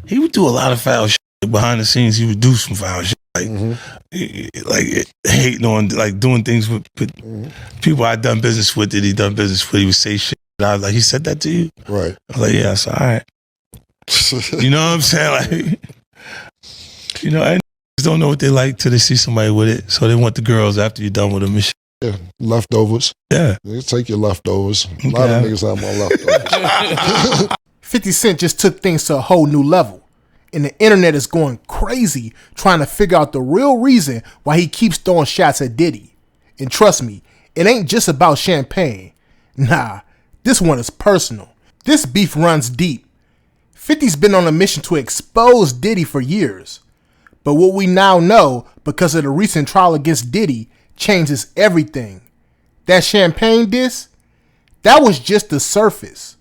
he would do a lot of foul shit behind the scenes. He would do some foul shit, like hating on, like doing things with people I'd done business with that he done business with. He would say shit. And I was like, he said that to you? Right. I was like, yeah. So all right. You know what I'm saying? Like, you know, and don't know what they like till they see somebody with it. So they want the girls after you're done with them and shit. Yeah, leftovers. Yeah. They take your leftovers. A lot of niggas have my leftovers. 50 Cent just took things to a whole new level. And the internet is going crazy trying to figure out the real reason why he keeps throwing shots at Diddy. And trust me, it ain't just about champagne. Nah, this one is personal. This beef runs deep. 50's been on a mission to expose Diddy for years. But what we now know, because of the recent trial against Diddy, changes everything. That champagne diss, that was just the surface.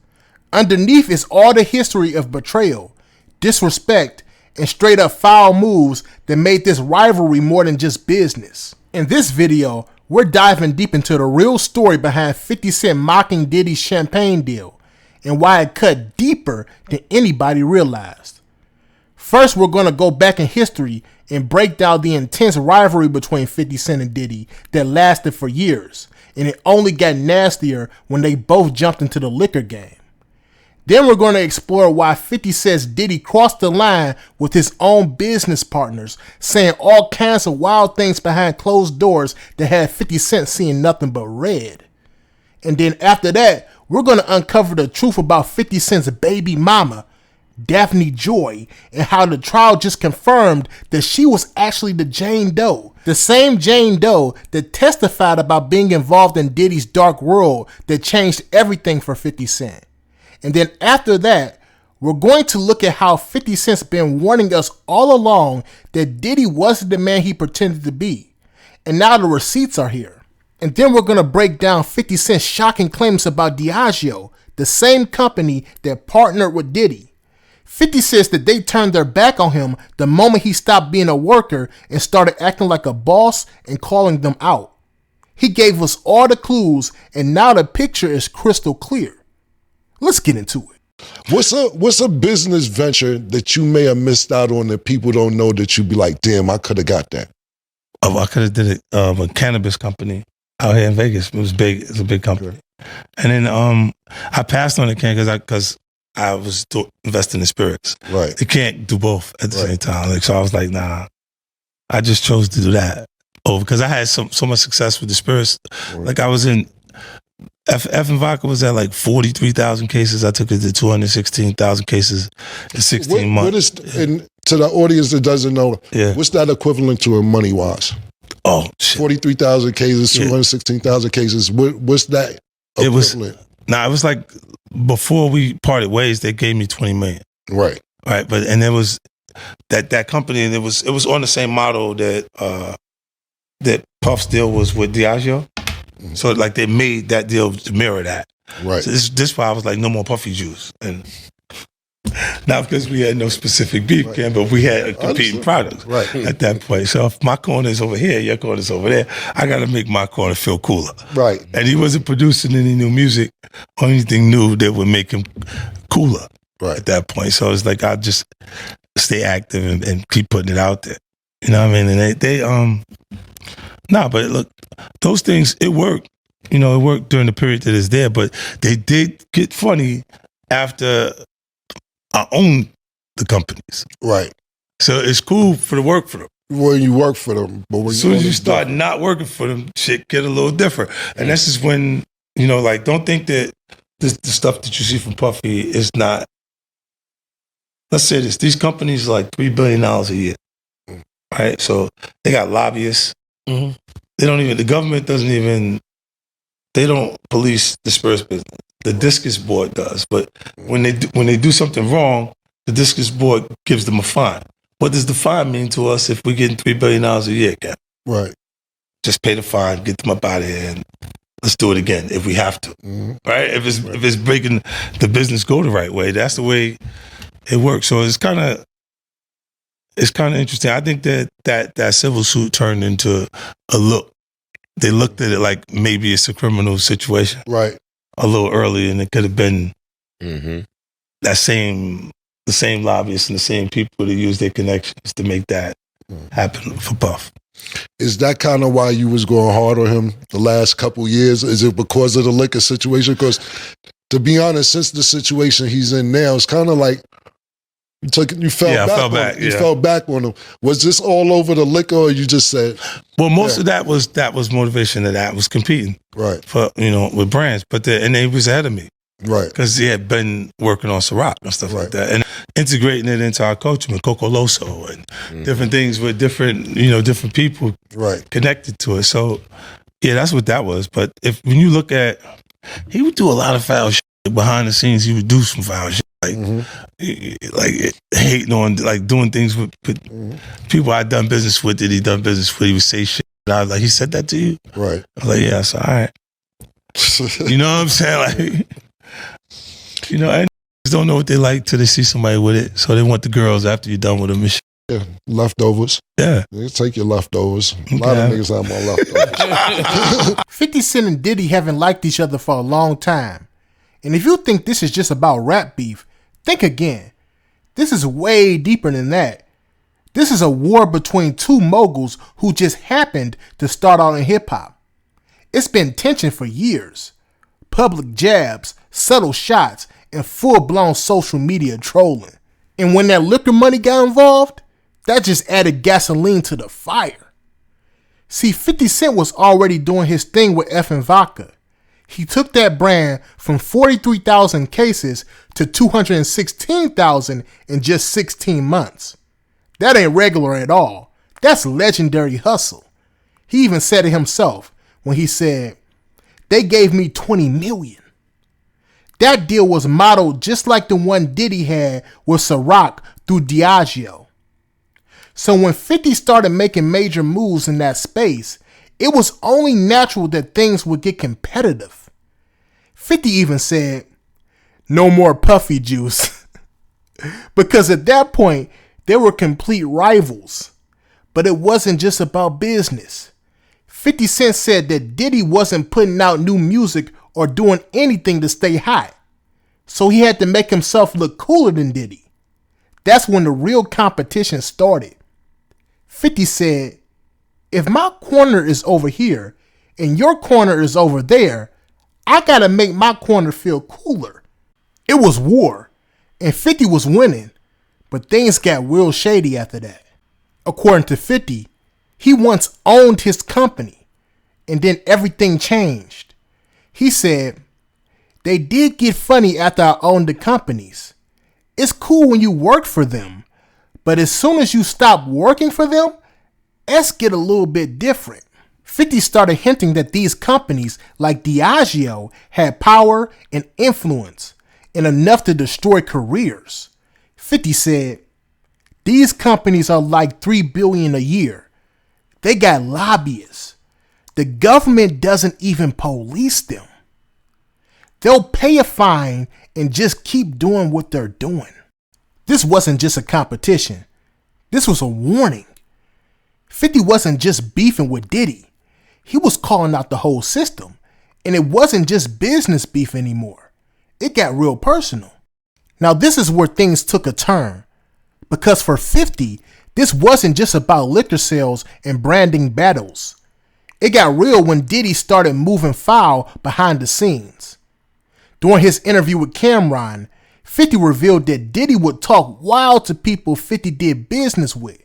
Underneath is all the history of betrayal, disrespect, and straight up foul moves that made this rivalry more than just business. In this video, we're diving deep into the real story behind 50 Cent mocking Diddy's champagne deal and why it cut deeper than anybody realized. First, we're going to go back in history and break down the intense rivalry between 50 Cent and Diddy that lasted for years, and it only got nastier when they both jumped into the liquor game. Then we're going to explore why 50 says Diddy crossed the line with his own business partners, saying all kinds of wild things behind closed doors that had 50 Cent seeing nothing but red. And then after that, we're going to uncover the truth about 50 Cent's baby mama, Daphne Joy, and how the trial just confirmed that she was actually the Jane Doe. The same Jane Doe that testified about being involved in Diddy's dark world that changed everything for 50 Cent. And then after that, we're going to look at how 50 Cent's been warning us all along that Diddy wasn't the man he pretended to be. And now the receipts are here. And then we're going to break down 50 Cent's shocking claims about Diagio, the same company that partnered with Diddy. 50 says that they turned their back on him the moment he stopped being a worker and started acting like a boss and calling them out. He gave us all the clues, and now the picture is crystal clear. Let's get into it. What's a business venture that you may have missed out on that people don't know that you'd be like, damn, I could have got that? Oh, I could have did it. A cannabis company out here in Vegas. It was big. It's a big company. And then I passed on the can because I was investing in spirits. Right. You can't do both at the same time. Like, so I was like, nah. I just chose to do that. Oh, because I had so much success with the spirits. Right. Like I was in F and vodka was at like 43,000 cases. I took it to 216,000 cases in 16 months. And to the audience that doesn't know, what's that equivalent to in money wise? Oh, shit. 43,000 cases, 216,000 cases. What's that equivalent? It was like before we parted ways, they gave me 20 million. Right. Right. But and there was that company, and it was on the same model that Puff's deal was with Diagio. So like they made that deal to mirror that. Right. So this why I was like, no more puffy juice. And not because we had no specific beef, but we had competing products at that point. So if my corner is over here, your corner is over there, I got to make my corner feel cooler. Right. And he wasn't producing any new music or anything new that would make him cooler at that point. So it's like, I'll just stay active and keep putting it out there. You know what I mean? And they but look, those things, it worked. You know, it worked during the period that it's there, but they did get funny after I owned the companies. Right. So it's cool for the work for them. When you work for them. But as soon as you start not working for them, shit get a little different. And this is when, you know, like, don't think that the stuff that you see from Puffy is not, let's say this, these companies are like $3 billion a year. Right? So they got lobbyists. Mm-hmm. The government they don't police the spirits business. The discus board does, but when they do something wrong, the discus board gives them a fine. What does the fine mean to us if we're getting $3 billion a year, Cap? Right. Just pay the fine, get them up out of here, and let's do it again if we have to. Mm-hmm. Right? If it's breaking the business go the right way, that's the way it works. So it's kind of interesting. I think that civil suit turned into a look. They looked at it like maybe it's a criminal situation. Right. A little early, and it could have been that same the same lobbyists and the same people to use their connections to make that happen for Puff. Is that kind of why you was going hard on him the last couple years? Is it because of the liquor situation? Because to be honest, since the situation he's in now, it's kind of like you fell back on him. Was this all over the liquor, or you just said? Well, most of that was motivation. That was competing, right? For with brands, and he was ahead of me, right? Because he had been working on Ciroc and stuff like that, and integrating it into our culture with Coco Loso and different things with different people, right, connected to it. So, yeah, that's what that was. But when you look at, he would do a lot of foul shit behind the scenes. He would do some foul shit. Like hating on, like doing things with people I'd done business with, that he done business with. He would say shit. And I was like, he said that to you? Right. I was like, yeah, so all right. You know what I'm saying? Like, and don't know what they like till they see somebody with it. So they want the girls after you're done with them and shit. Yeah, leftovers. Yeah. You take your leftovers. A lot of niggas have more leftovers. 50 Cent and Diddy haven't liked each other for a long time. And if you think this is just about rap beef, think again. This is way deeper than that. This is a war between two moguls who just happened to start out in hip-hop. It's been tension for years. Public jabs, subtle shots, and full-blown social media trolling. And when that liquor money got involved, that just added gasoline to the fire. See, 50 Cent was already doing his thing with effing vodka. He took that brand from 43,000 cases to 216,000 in just 16 months. That ain't regular at all. That's legendary hustle. He even said it himself when he said, "They gave me 20 million. That deal was modeled just like the one Diddy had with Ciroc through Diagio. So when 50 started making major moves in that space, it was only natural that things would get competitive. 50 even said, "No more puffy juice." Because at that point, they were complete rivals. But it wasn't just about business. 50 Cent said that Diddy wasn't putting out new music or doing anything to stay hot. So he had to make himself look cooler than Diddy. That's when the real competition started. 50 said, "If my corner is over here and your corner is over there, I gotta make my corner feel cooler." It was war, and 50 was winning, but things got real shady after that. According to 50, he once owned his company, and then everything changed. He said, "They did get funny after I owned the companies. It's cool when you work for them, but as soon as you stop working for them, it's get a little bit different." 50 started hinting that these companies like Diageo had power and influence and enough to destroy careers. 50 said, "These companies are like $3 billion a year. They got lobbyists. The government doesn't even police them. They'll pay a fine and just keep doing what they're doing." This wasn't just a competition. This was a warning. 50 wasn't just beefing with Diddy. He was calling out the whole system. And it wasn't just business beef anymore. It got real personal. Now this is where things took a turn. Because for 50, this wasn't just about liquor sales and branding battles. It got real when Diddy started moving foul behind the scenes. During his interview with Cameron, 50 revealed that Diddy would talk wild to people 50 did business with.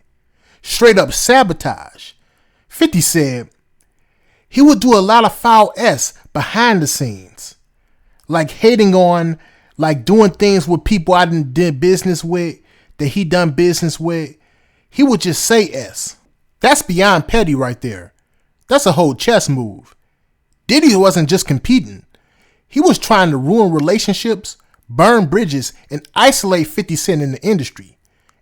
Straight up sabotage. 50 said, he would do a lot of foul S behind the scenes. Like hating on, like doing things with people I did business with, that he done business with. He would just say S. That's beyond petty right there. That's a whole chess move. Diddy wasn't just competing. He was trying to ruin relationships, burn bridges, and isolate 50 Cent in the industry.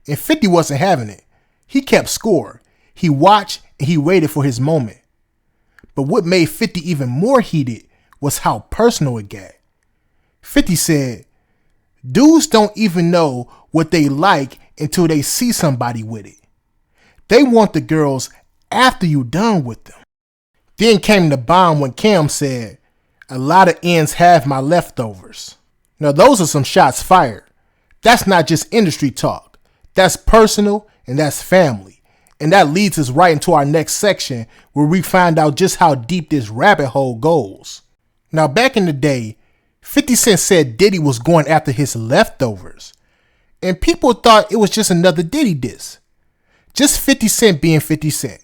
And 50 wasn't having it. He kept score. He watched and he waited for his moment. But what made 50 even more heated was how personal it got. 50 said, "Dudes don't even know what they like until they see somebody with it. They want the girls after you done with them." Then came the bomb when Cam said, "A lot of ends have my leftovers." Now those are some shots fired. That's not just industry talk. That's personal and that's family. And that leads us right into our next section where we find out just how deep this rabbit hole goes. Now, back in the day, 50 Cent said Diddy was going after his leftovers. And people thought it was just another Diddy diss. Just 50 Cent being 50 Cent.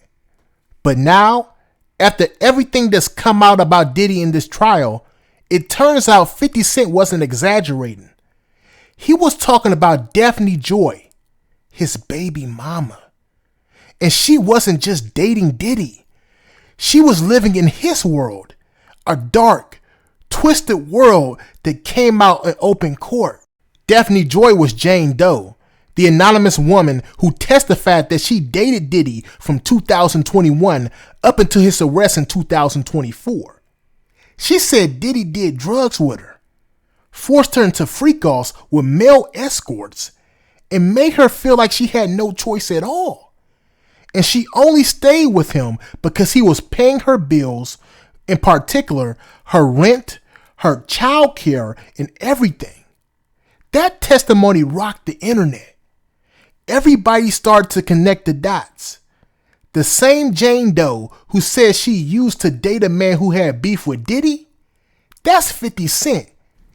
But now, after everything that's come out about Diddy in this trial, it turns out 50 Cent wasn't exaggerating. He was talking about Daphne Joy, his baby mama. And she wasn't just dating Diddy. She was living in his world, a dark, twisted world that came out in open court. Daphne Joy was Jane Doe, the anonymous woman who testified that she dated Diddy from 2021 up until his arrest in 2024. She said Diddy did drugs with her, forced her into freak-offs with male escorts, and made her feel like she had no choice at all. And she only stayed with him because he was paying her bills, in particular, her rent, her child care, and everything. That testimony rocked the internet. Everybody started to connect the dots. The same Jane Doe who said she used to date a man who had beef with Diddy, that's 50 Cent.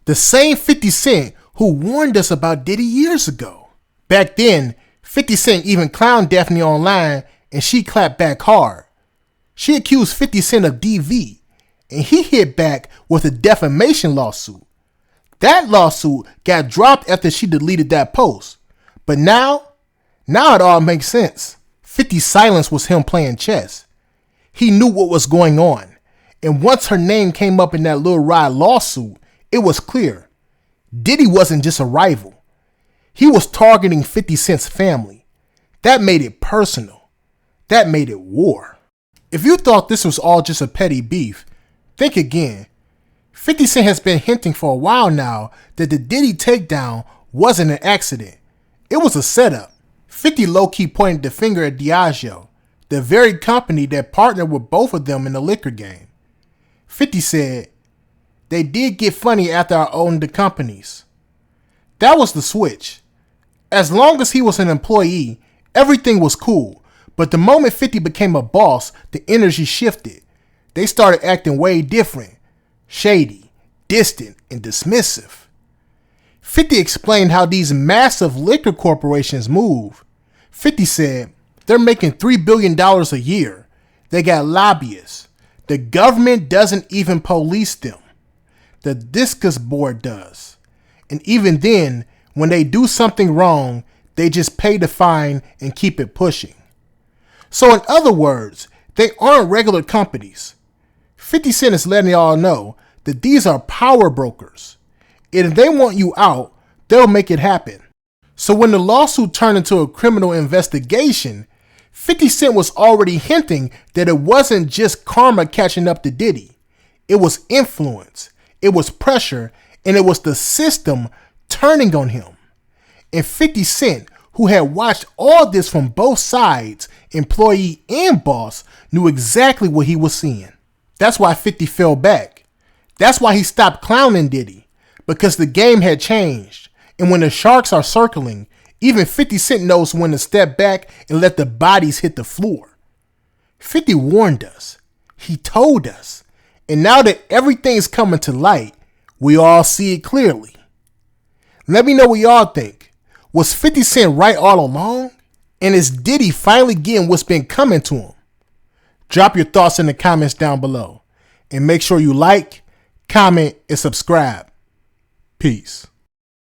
The same 50 Cent who warned us about Diddy years ago. Back then, 50 Cent even clowned Daphne online and she clapped back hard. She accused 50 Cent of DV and he hit back with a defamation lawsuit. That lawsuit got dropped after she deleted that post. But now it all makes sense. 50's silence was him playing chess. He knew what was going on. And once her name came up in that Lil Rod lawsuit, it was clear. Diddy wasn't just a rival. He was targeting 50 Cent's family. That made it personal. That made it war. If you thought this was all just a petty beef, think again. 50 Cent has been hinting for a while now that the Diddy takedown wasn't an accident. It was a setup. 50 low-key pointed the finger at Diagio, the very company that partnered with both of them in the liquor game. 50 said, "They did get funny after I owned the companies." That was the switch. As long as he was an employee, everything was cool. But the moment 50 became a boss, the energy shifted. They started acting way different. Shady, distant, and dismissive. 50 explained how these massive liquor corporations move. 50 said, they're making $3 billion a year. They got lobbyists. The government doesn't even police them. The discus board does. And even then, when they do something wrong, they just pay the fine and keep it pushing. So in other words, they aren't regular companies. 50 Cent is letting y'all know that these are power brokers. And if they want you out, they'll make it happen. So when the lawsuit turned into a criminal investigation, 50 Cent was already hinting that it wasn't just karma catching up to Diddy. It was influence, it was pressure, and it was the system turning on him. And 50 Cent, who had watched all this from both sides, employee and boss, knew exactly what he was seeing. That's why 50 fell back. That's why he stopped clowning Diddy, because the game had changed. And when the sharks are circling, even 50 Cent knows when to step back and let the bodies hit the floor. 50 warned us. He told us. And now that everything's coming to light, we all see it clearly. Let me know what y'all think. Was 50 Cent right all along? And is Diddy finally getting what's been coming to him? Drop your thoughts in the comments down below. And make sure you like, comment, and subscribe. Peace.